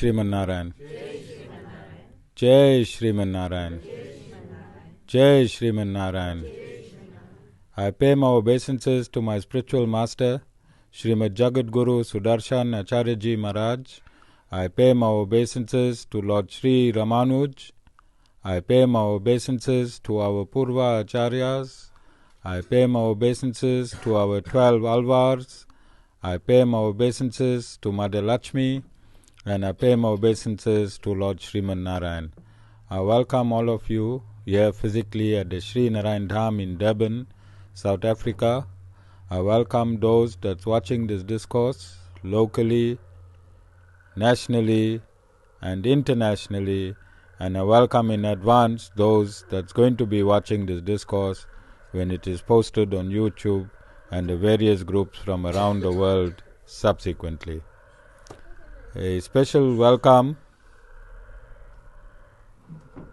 Sriman Narayan. Jai Sriman Narayan. Jai Sriman Narayan. I pay my obeisances to my spiritual master, Srimad Jagat Guru Sudarshan Acharya Ji Maharaj. I pay my obeisances to Lord Sri Ramanuj. I pay my obeisances to our Purva Acharyas. I pay my obeisances to our 12 Alvars. I pay my obeisances to Mother Lakshmi. And I pay my obeisances to Lord Sriman Narayan. I welcome all of you here physically at the Sri Narayan Dham in Durban, South Africa. I welcome those that's watching this discourse locally, nationally, and internationally. And I welcome in advance those that's going to be watching this discourse when it is posted on YouTube and the various groups from around the world subsequently. A special welcome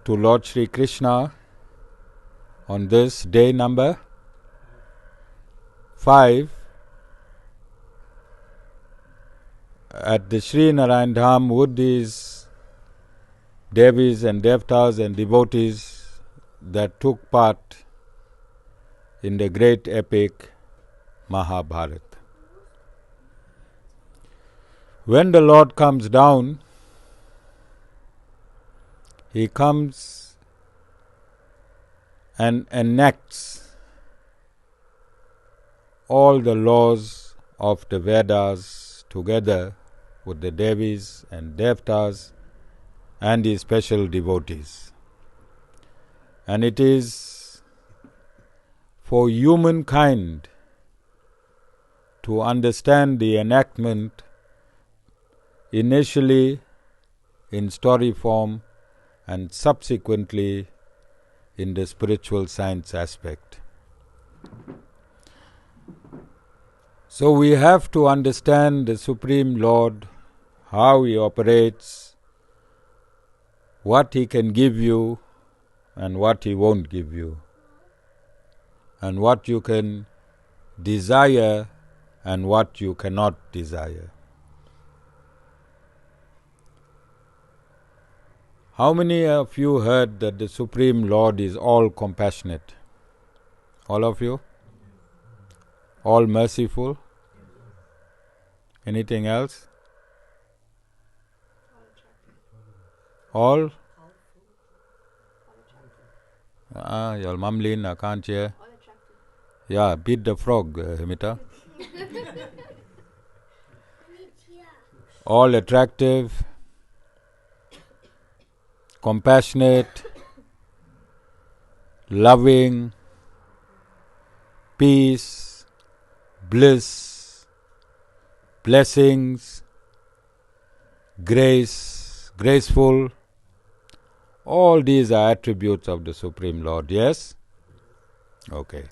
to Lord Sri Krishna on this day number 5 at the Sri Narayan Dham with His Devis and Devtas and devotees that took part in the great epic Mahabharat. When the Lord comes down, He comes and enacts all the laws of the Vedas together with the Devis and Devtas and His special devotees. And it is for humankind to understand the enactment initially in story form and subsequently in the spiritual science aspect. So we have to understand the Supreme Lord, how He operates, what He can give you and what He won't give you, and what you can desire and what you cannot desire. How many of you heard that the Supreme Lord is all compassionate? All of you? All merciful? Anything else? All? Your mumlin, I can't hear. Yeah, beat the frog, Himita. All attractive, compassionate, loving, peace, bliss, blessings, grace, graceful. All these are attributes of the Supreme Lord, yes? Okay.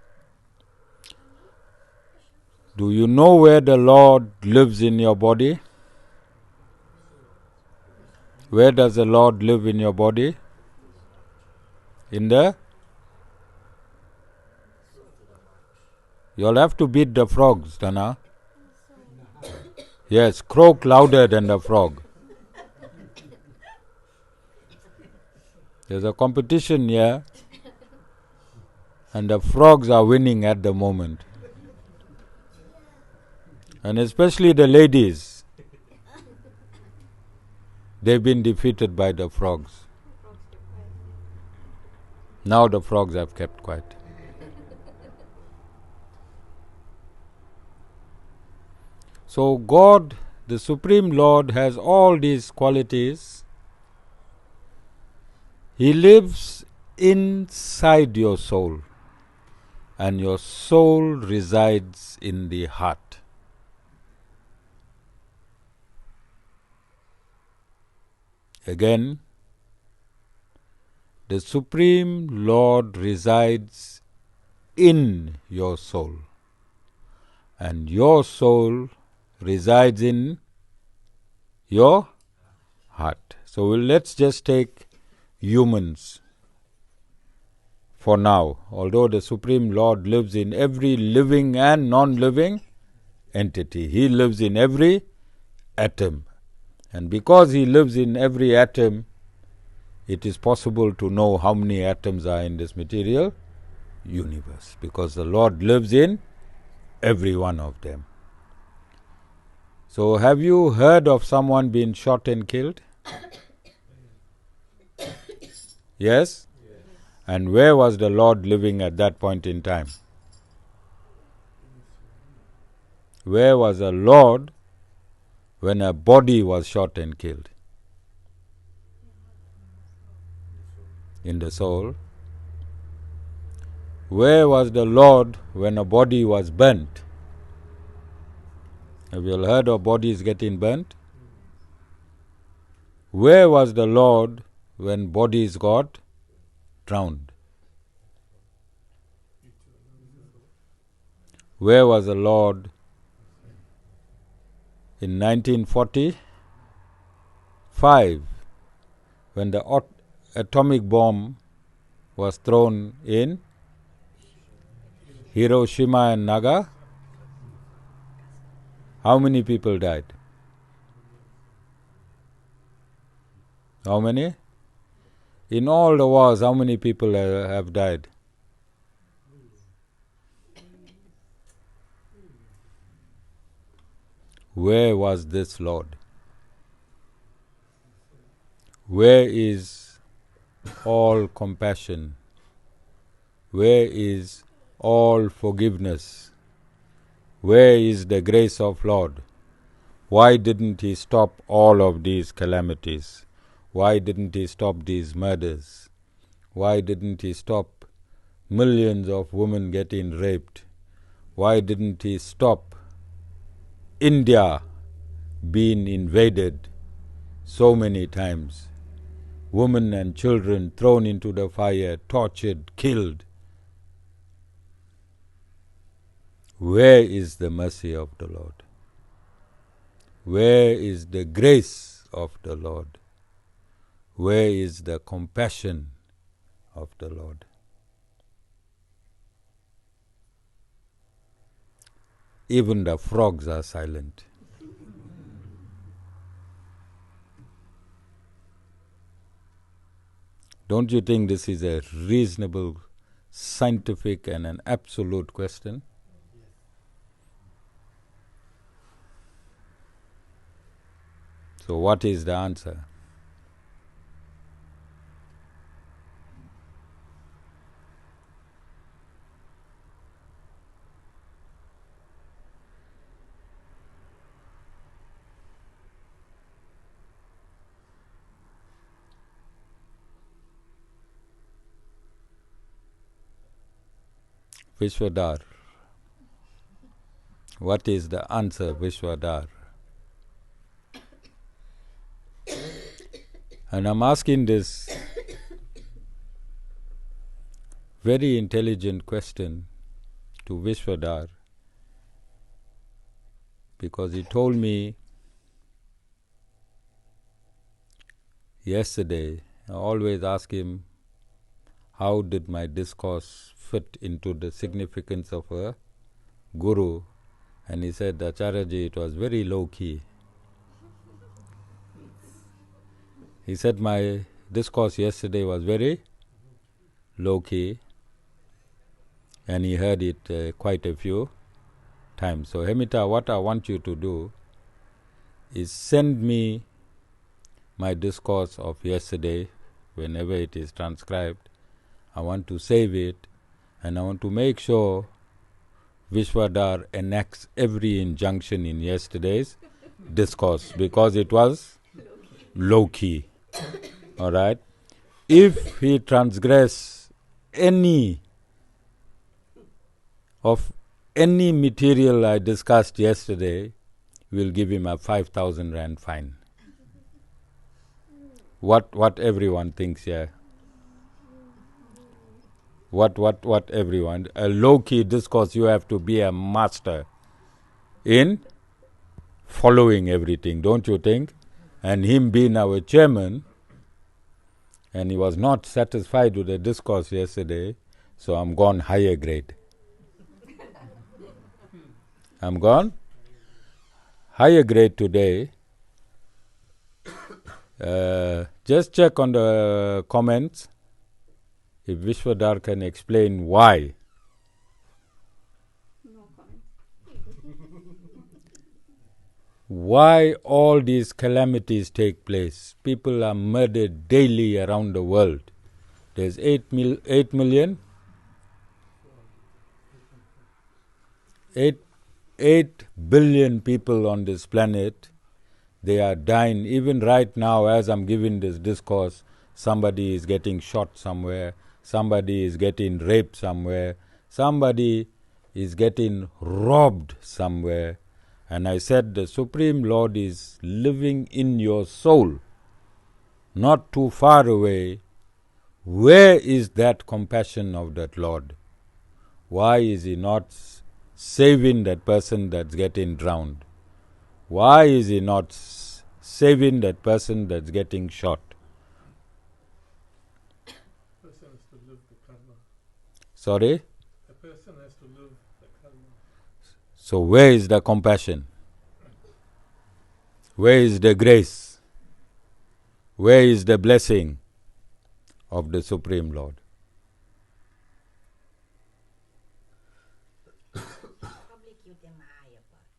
Do you know where the Lord lives in your body? Where does the Lord live in your body? In the? You'll have to beat the frogs, Dana. Yes, croak louder than the frog. There's a competition here, and the frogs are winning at the moment. And especially the ladies. They've been defeated by the frogs. Now the frogs have kept quiet. So God, the Supreme Lord, has all these qualities. He lives inside your soul, and your soul resides in the heart. Again, the Supreme Lord resides in your soul, and your soul resides in your heart. So let's just take humans for now. Although the Supreme Lord lives in every living and non-living entity, He lives in every atom. And because He lives in every atom, it is possible to know how many atoms are in this material universe, because the Lord lives in every one of them. So, have you heard of someone being shot and killed? Yes? And where was the Lord living at that point in time? Where was the Lord when a body was shot and killed? In the soul. Where was the Lord when a body was burnt? Have you all heard of bodies getting burnt? Where was the Lord when bodies got drowned? Where was the Lord in 1945 when the atomic bomb was thrown in Hiroshima and Naga? How many people died? How many? In all the wars, how many people have died? Where was this Lord? Where is all compassion? Where is all forgiveness? Where is the grace of Lord? Why didn't He stop all of these calamities? Why didn't He stop these murders? Why didn't He stop millions of women getting raped? Why didn't He stop India being invaded so many times? Women and children thrown into the fire, tortured, killed. Where is the mercy of the Lord? Where is the grace of the Lord? Where is the compassion of the Lord? Even the frogs are silent. Don't you think this is a reasonable, scientific and an absolute question? So what is the answer? Vishwadhar. What is the answer, Vishwadhar? And I'm asking this very intelligent question to Vishwadhar because he told me yesterday, I always ask him, how did my discourse fit into the significance of a guru? And he said, Acharyaji, it was very low-key. He said, my discourse yesterday was very low-key, and he heard it quite a few times. So, Hemita, what I want you to do is send me my discourse of yesterday, whenever it is transcribed. I want to save it, and I want to make sure Vishwadhar enacts every injunction in yesterday's discourse, because it was low-key. All right? If he transgress any of any material I discussed yesterday, we'll give him a 5,000 Rand fine. What everyone thinks here? What everyone? A low-key discourse, you have to be a master in following everything, don't you think? And him being our chairman, and he was not satisfied with the discourse yesterday, so I'm gone higher grade. I'm gone higher grade today, Just check on the comments if Vishwadhar can explain why. No comment. Why all these calamities take place. People are murdered daily around the world. There's 8 million? 8 billion people on this planet. They are dying. Even right now, as I'm giving this discourse, somebody is getting shot somewhere, somebody is getting raped somewhere, somebody is getting robbed somewhere. And I said the Supreme Lord is living in your soul, not too far away. Where is that compassion of that Lord? Why is He not saving that person that's getting drowned? Why is He not saving that person that's getting shot? A person has to live the karma. Sorry? A person has to live the karma. So where is the compassion? Where is the grace? Where is the blessing of the Supreme Lord? Probably give them a higher birth.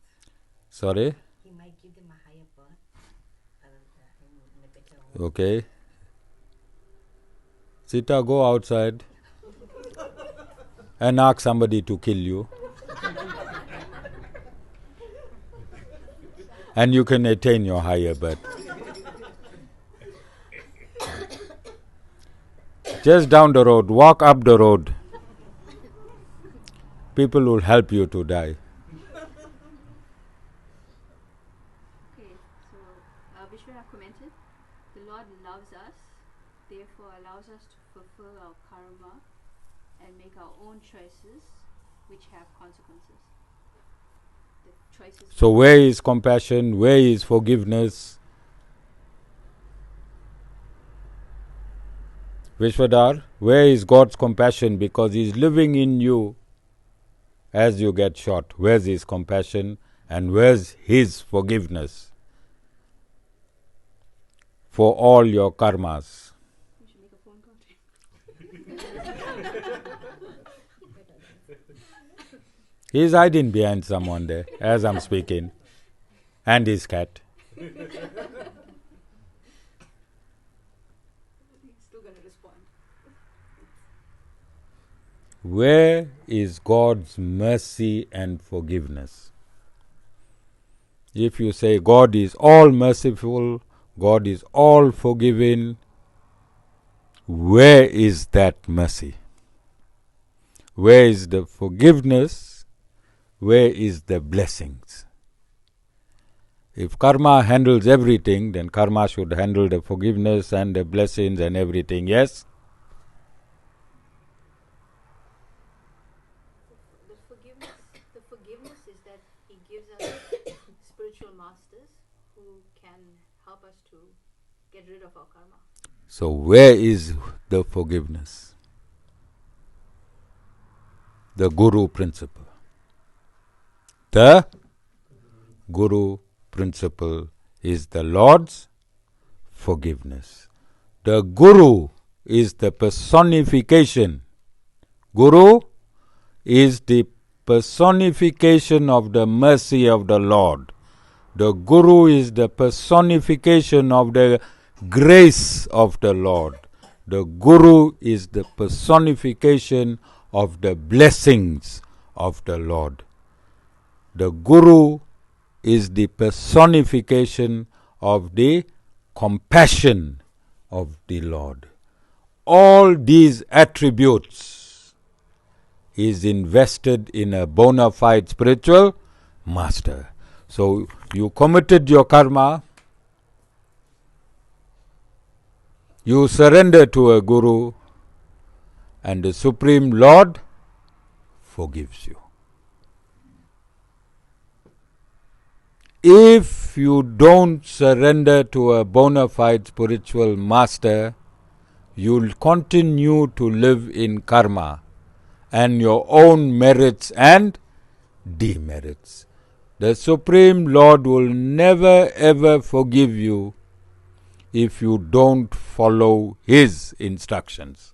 Sorry? He might give them a higher birth. In a better home. Okay. Sita, go outside and ask somebody to kill you. And you can attain your higher birth. Just down the road, walk up the road. People will help you to die. Okay, so Vishwanath commented, the Lord loves us, therefore allows us to fulfill our karma and make our own choices which have consequences. The choices. So where is compassion? Where is forgiveness? Vishwadhar, where is God's compassion? Because He is living in you as you get shot. Where's His compassion and where's His forgiveness for all your karmas? You should make a phone call to him. He's hiding behind someone there as I'm speaking. And his cat. He's still going to respond. Where is God's mercy and forgiveness? If you say God is all merciful, God is all forgiving, where is that mercy? Where is the forgiveness? Where is the blessings? If karma handles everything, then karma should handle the forgiveness and the blessings and everything, yes? The forgiveness is that He gives us spiritual masters who can help us to get rid of our karma. So where is the forgiveness? The Guru principle. The Guru principle is the Lord's forgiveness. The Guru is the personification. Guru is the personification of the mercy of the Lord. The Guru is the personification of the grace of the Lord. The Guru is the personification of the blessings of the Lord. The Guru is the personification of the compassion of the Lord. All these attributes is invested in a bona fide spiritual master. So you committed your karma, you surrender to a Guru, and the Supreme Lord forgives you. If you don't surrender to a bona fide spiritual master, you'll continue to live in karma and your own merits and demerits. The Supreme Lord will never ever forgive you if you don't follow His instructions.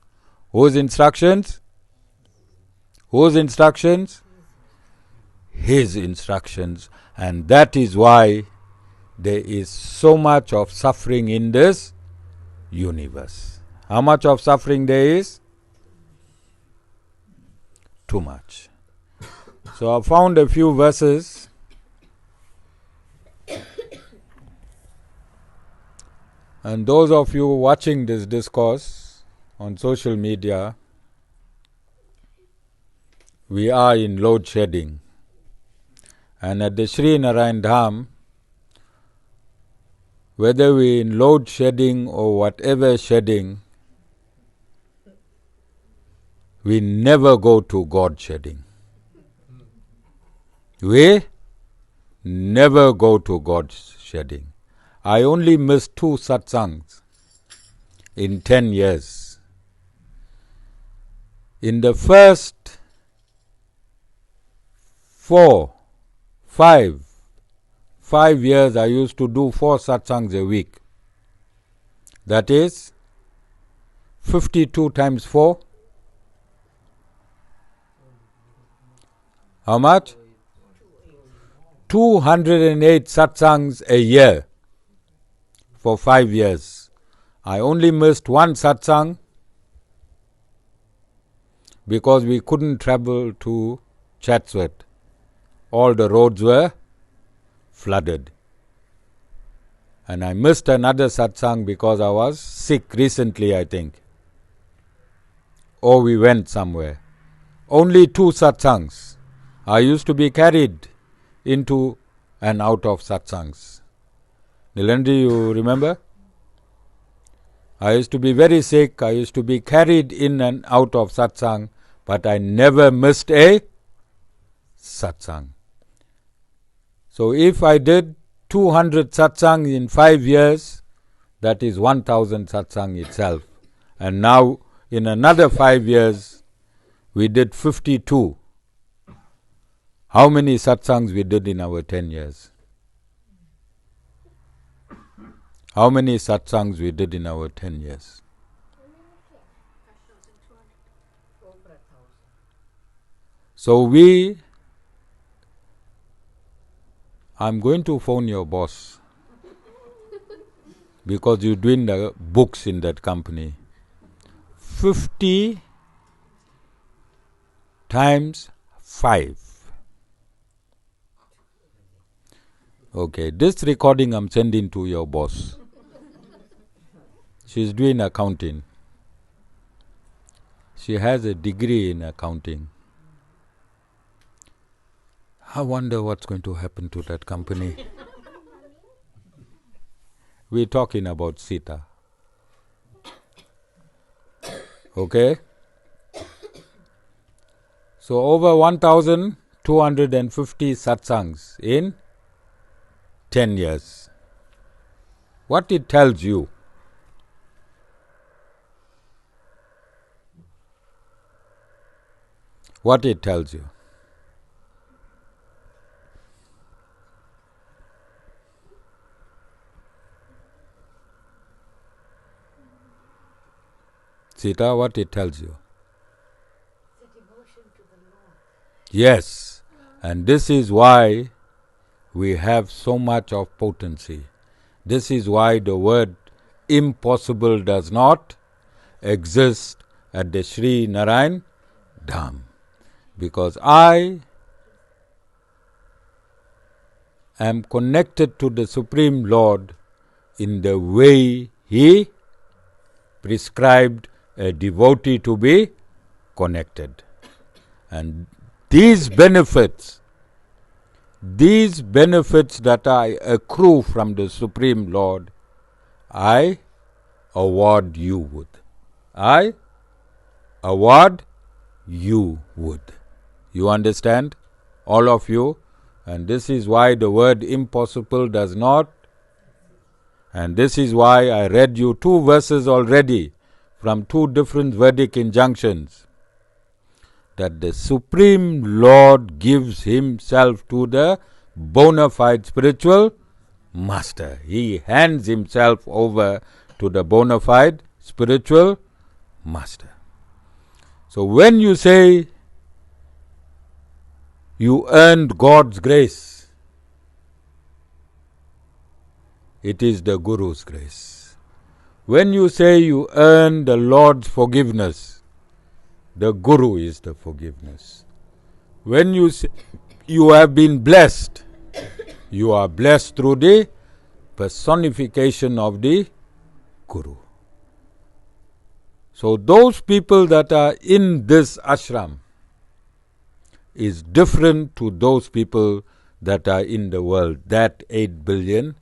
Whose instructions? Whose instructions? His instructions. And that is why there is so much of suffering in this universe. How much of suffering there is? Too much. So I found a few verses. And those of you watching this discourse on social media, we are in load shedding. And at the Sri Narayan Dham, whether we're in load shedding or whatever shedding, we never go to God shedding. We never go to God shedding. I only missed 2 satsangs in 10 years. In the first 5 years, I used to do 4 satsangs a week. That is 52 times 4. How much? 208 satsangs a year for 5 years. I only missed 1 satsang because we couldn't travel to Chatsworth. All the roads were flooded. And I missed another satsang because I was sick recently, I think. Or we went somewhere. Only 2 satsangs. I used to be carried into and out of satsangs. Nilandri, you remember? I used to be very sick. I used to be carried in and out of satsang, but I never missed a satsang. So if I did 200 satsang in 5 years, that is 1000 satsang itself. And now in another 5 years, we did 52. How many satsangs we did in our 10 years? How many satsangs we did in our 10 years? So I'm going to phone your boss because you're doing the books in that company. 50 times 5. Okay, this recording I'm sending to your boss. She's doing accounting. She has a degree in accounting. I wonder what's going to happen to that company. We're talking about Sita. Okay? So over 1250 satsangs in 10 years. What it tells you? What it tells you? Sita, what it tells you? The devotion to the Lord. Yes, and this is why we have so much of potency. This is why the word impossible does not exist at the Sri Narayan Dham. Because I am connected to the Supreme Lord in the way He prescribed a devotee to be connected. And these benefits that I accrue from the Supreme Lord, I award you with. I award you with. You understand? All of you? And this is why the word impossible does not. And this is why I read you 2 verses already from 2 different Vedic injunctions. That the Supreme Lord gives Himself to the bona fide spiritual master. He hands Himself over to the bona fide spiritual master. So when you say you earned God's grace, it is the Guru's grace. When you say you earned the Lord's forgiveness, the Guru is the forgiveness. When you say you have been blessed, you are blessed through the personification of the Guru. So those people that are in this ashram is different to those people that are in the world, that 8 billion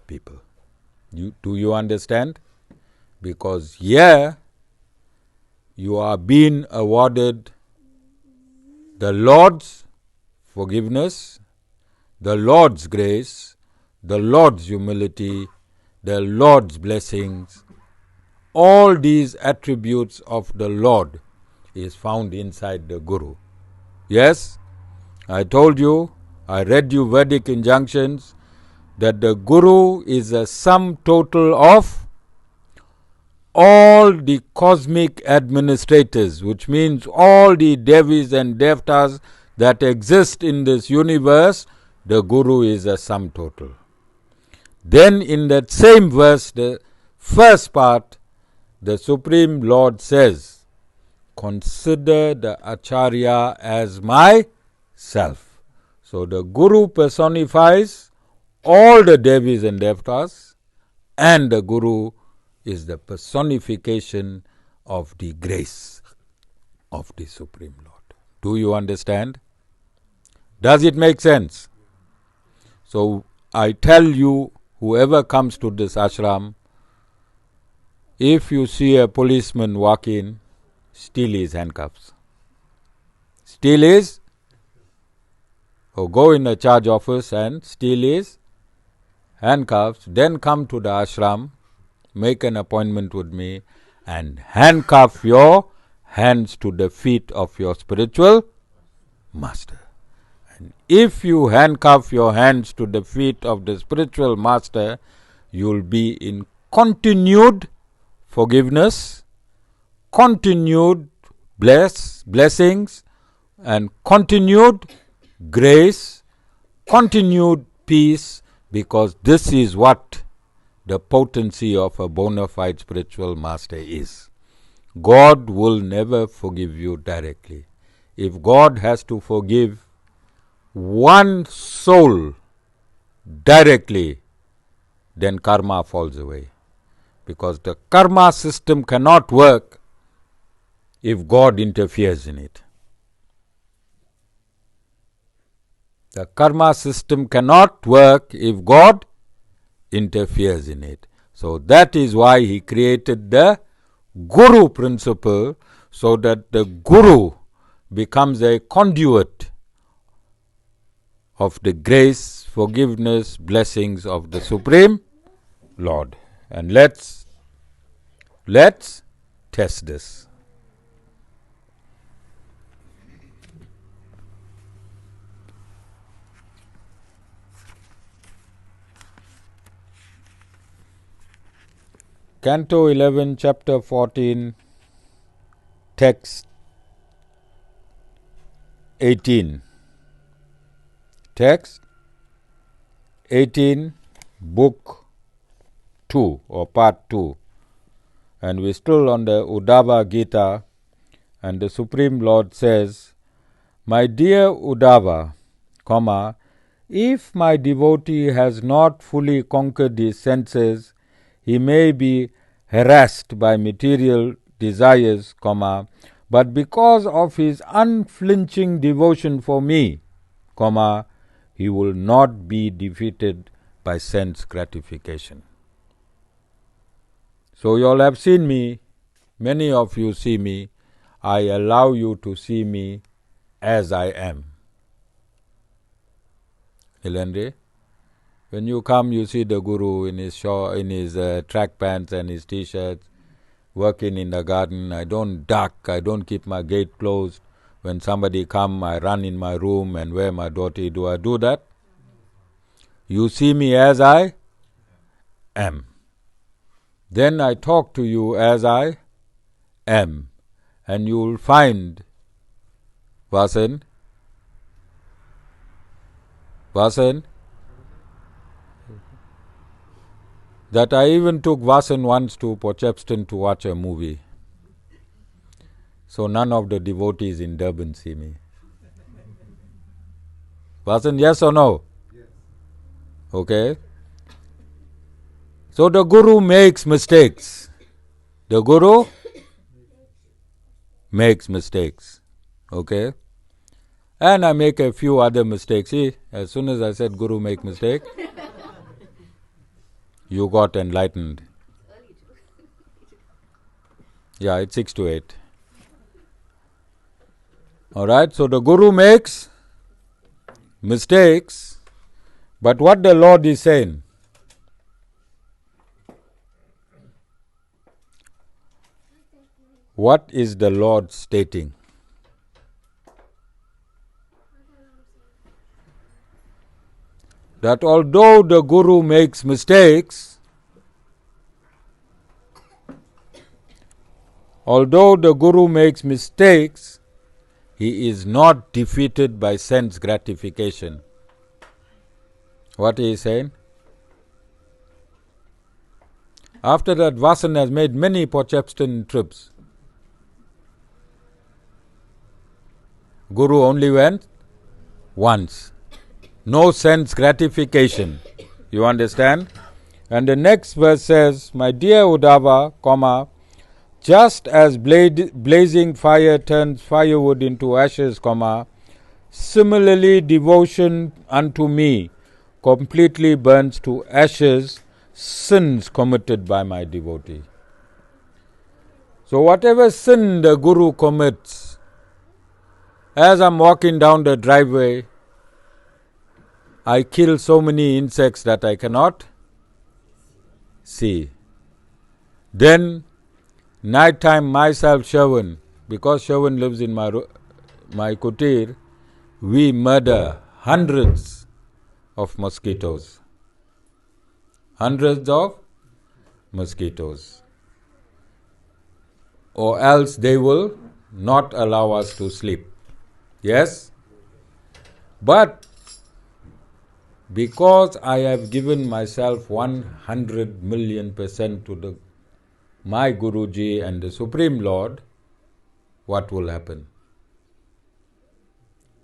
people. Do you understand? Because here you are being awarded the Lord's forgiveness, the Lord's grace, the Lord's humility, the Lord's blessings. All these attributes of the Lord is found inside the Guru. Yes, I told you, I read you Vedic injunctions that the Guru is a sum total of all the cosmic administrators, which means all the Devis and Devtas that exist in this universe. The Guru is a sum total. Then in that same verse, the first part, the Supreme Lord says, consider the Acharya as myself. So the Guru personifies all the Devis and Devtas, and the Guru is the personification of the grace of the Supreme Lord. Do you understand? Does it make sense? So I tell you, whoever comes to this ashram, if you see a policeman walk in, steal his handcuffs. Steal his, or go in a charge office and steal his handcuffs, then come to the ashram, make an appointment with me, and handcuff your hands to the feet of your spiritual master. And if you handcuff your hands to the feet of the spiritual master, you will be in continued forgiveness, continued blessings, and continued grace, continued peace, because this is what the potency of a bona fide spiritual master is. God will never forgive you directly. If God has to forgive one soul directly, then karma falls away. Because the karma system cannot work if God interferes in it. The karma system cannot work if God interferes in it. So that is why He created the Guru principle, so that the Guru becomes a conduit of the grace, forgiveness, blessings of the Supreme Lord. And let's test this. Canto 11, Chapter 14, Text 18. Text 18, Book 2 or Part 2. And we're still on the Uddhava Gita, and the Supreme Lord says, my dear Uddhava, if my devotee has not fully conquered his senses, he may be harassed by material desires, but because of his unflinching devotion for me, he will not be defeated by sense gratification. So you all have seen me, many of you see me, I allow you to see me as I am. Hilendre? When you come, you see the Guru in his track pants and his t-shirts, working in the garden. I don't duck, I don't keep my gate closed. When somebody come, I run in my room and wear my dhoti. Do I do that? You see me as I am. then I talk to you as I am. And you will find, Vasan, that I even took Vasan once to Porchepston to watch a movie. So none of the devotees in Durban see me. Vasan, yes or no? Yes. Okay. So the Guru makes mistakes. The Guru makes mistakes. Okay. And I make a few other mistakes. See, as soon as I said Guru make mistake, you got enlightened. Yeah, it's 6 to 8. Alright, so the Guru makes mistakes, but what the Lord is saying? What is the Lord stating? That although the Guru makes mistakes, he is not defeated by sense gratification. What he is saying? After that, Vasan has made many Porchepston trips. Guru only went once. No sense gratification. You understand? And the next verse says, my dear Uddhava, just as blazing fire turns firewood into ashes, similarly devotion unto me completely burns to ashes sins committed by my devotee. So whatever sin the Guru commits, as I'm walking down the driveway, I kill so many insects that I cannot see. Then night time myself, Shravan, because Shravan lives in my kutir, we murder hundreds of mosquitoes. Hundreds of mosquitoes. Or else they will not allow us to sleep. Yes? But because I have given myself 100 million% to my Guruji and the Supreme Lord, what will happen?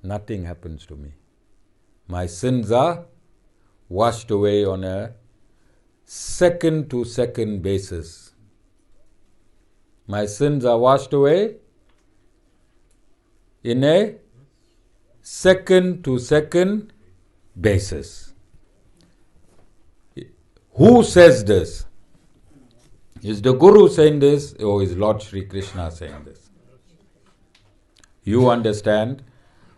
Nothing happens to me. My sins are washed away on a second to second basis. My sins are washed away in a second to second basis. Who says this? Is the Guru saying this, or is Lord Sri Krishna saying this? You understand?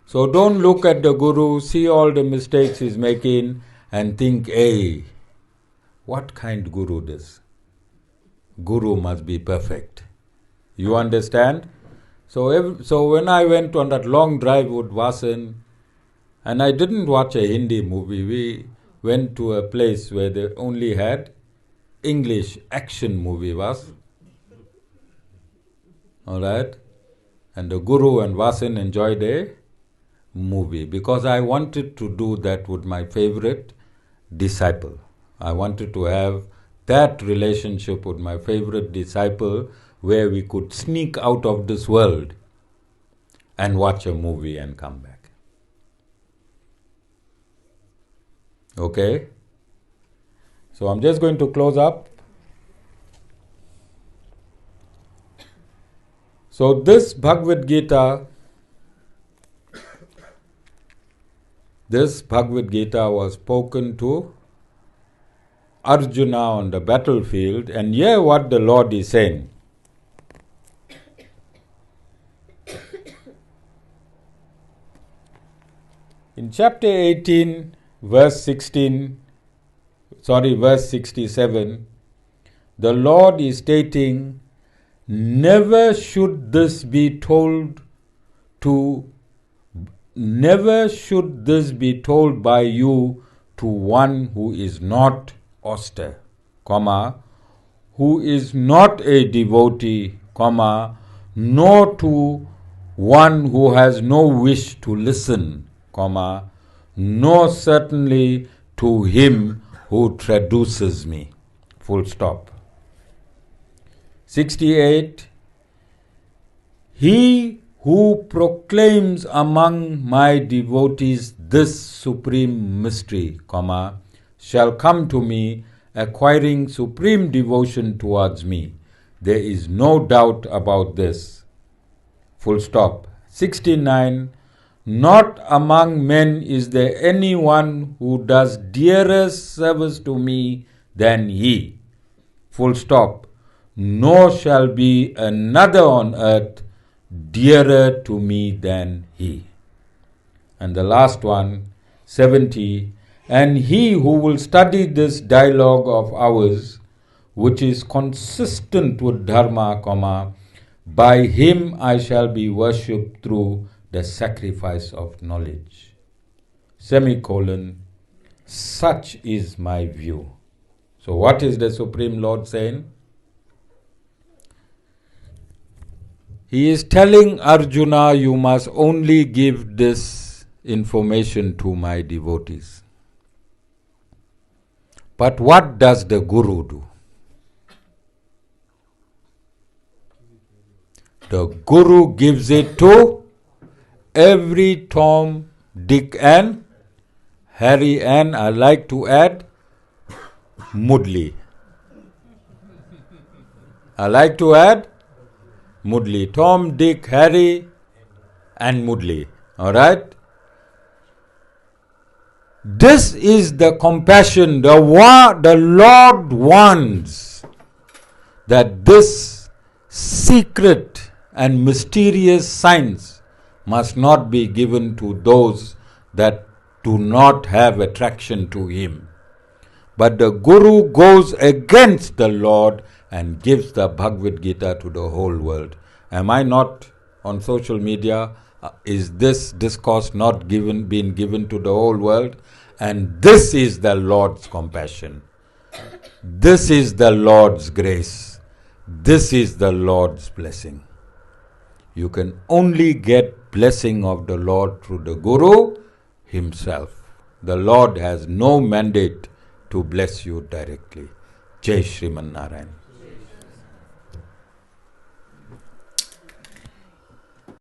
So don't look at the Guru, see all the mistakes he's making and think, hey, what kind Guru this? Guru must be perfect. You understand? So when I went on that long drive with Vasan, and I didn't watch a Hindi movie, we went to a place where they only had English action movie, was? Alright? And the Guru and Vasan enjoyed a movie because I wanted to do that with my favorite disciple. I wanted to have that relationship with my favorite disciple where we could sneak out of this world and watch a movie and come back. Okay? So I'm just going to close up. So this Bhagavad Gita was spoken to Arjuna on the battlefield, and hear what the Lord is saying. In chapter 18, verse 67, the Lord is stating, never should this be told by you to one who is not austere, who is not a devotee, comma, nor to one who has no wish to listen, comma, nor certainly to him who traduces me. Full stop. 68. He who proclaims among my devotees this supreme mystery, comma, shall come to me, acquiring supreme devotion towards me. There is no doubt about this. Full stop. 69. Not among men is there anyone who does dearest service to me than he. Full stop. Nor shall be another on earth dearer to me than he. And the last one, 70. And he who will study this dialogue of ours, which is consistent with Dharma, comma, by him I shall be worshipped through the sacrifice of knowledge. Semicolon. Such is my view. So what is the Supreme Lord saying? He is telling Arjuna, you must only give this information to my devotees. But what does the Guru do? The Guru gives it to every Tom, Dick and Harry, and I like to add Mudli. Mudli. Tom, Dick, Harry and Mudli. Alright? This is the compassion. The Lord wants that this secret and mysterious science must not be given to those that do not have attraction to him. But the Guru goes against the Lord and gives the Bhagavad Gita to the whole world. Am I not on social media? Is this discourse not being given to the whole world? And this is the Lord's compassion. This is the Lord's grace. This is the Lord's blessing. You can only get blessing of the Lord through the Guru himself. The Lord has no mandate to bless you directly. Jai Sriman Narayan.